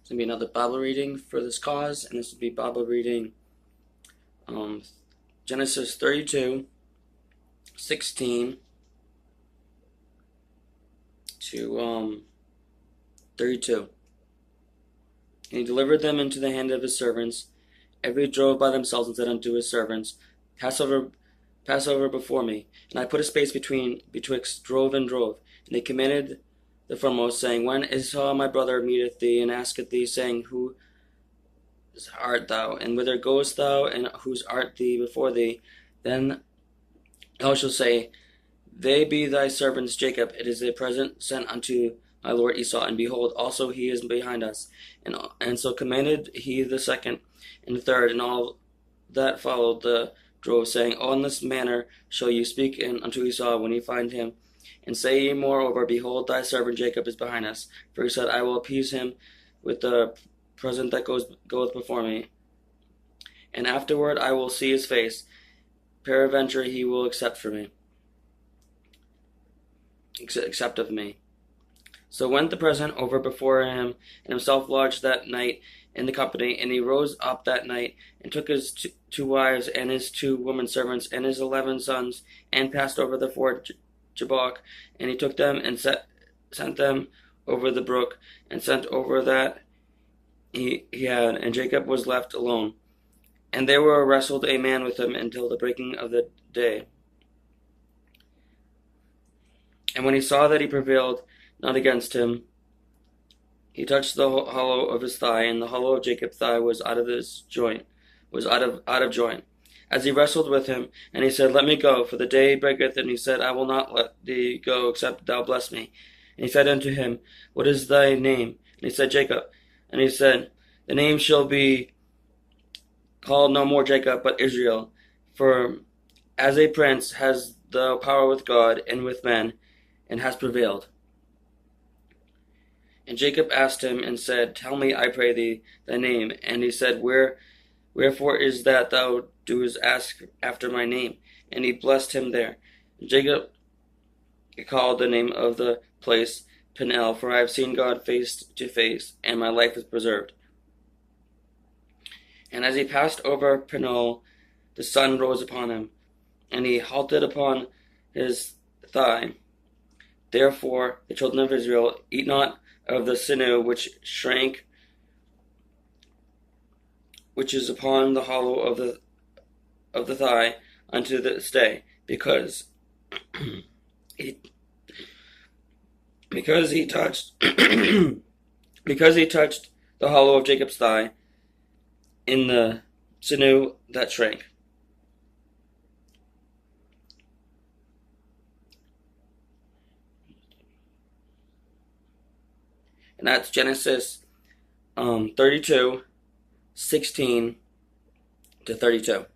It's going to be another Bible reading for this cause, and this will be Bible reading Genesis 32:16 to 32. And he delivered them into the hand of his servants. Every drove by themselves and said unto his servants, Pass over before me. And I put a space betwixt drove and drove. And they commanded the foremost, saying, When Esau my brother meeteth thee, and asketh thee, saying, Whose art thou, and whither goest thou, and whose art thee before thee? Then thou shalt say, They be thy servants Jacob. It is a present sent unto my lord Esau, and behold, also he is behind us. And so commanded he the second and the third, and all that followed the drove, saying, In this manner shall you speak unto Esau when ye find him, and say ye moreover, Behold, thy servant Jacob is behind us. For he said, I will appease him with the present that goeth before me, and afterward I will see his face. Peradventure he will accept of me. So went the present over before him, and himself lodged that night in the company. And he rose up that night, and took his two wives, and his 2 women servants, and his 11 sons, and passed over the ford Jabbok. And he took them, and sent them over the brook, and sent over that he had, and Jacob was left alone. And there wrestled a man with him until the breaking of the day. And when he saw that he prevailed not against him, he touched the hollow of his thigh, and the hollow of Jacob's thigh was out of joint. As he wrestled with him, and he said, Let me go, for the day breaketh. And he said, I will not let thee go, except thou bless me. And he said unto him, What is thy name? And he said, Jacob. And he said, The name shall be called no more Jacob, but Israel, for as a prince has thou power with God and with men, and has prevailed. And Jacob asked him, and said, Tell me, I pray thee, thy name. And he said, Wherefore is that thou doest ask after my name? And he blessed him there. And Jacob called the name of the place Peniel, for I have seen God face to face, and my life is preserved. And as he passed over Peniel, the sun rose upon him, and he halted upon his thigh. Therefore the children of Israel eat not of the sinew which is upon the hollow of the thigh unto this day, because he touched because he touched the hollow of Jacob's thigh in the sinew that shrank. And that's Genesis 32:16 to 32.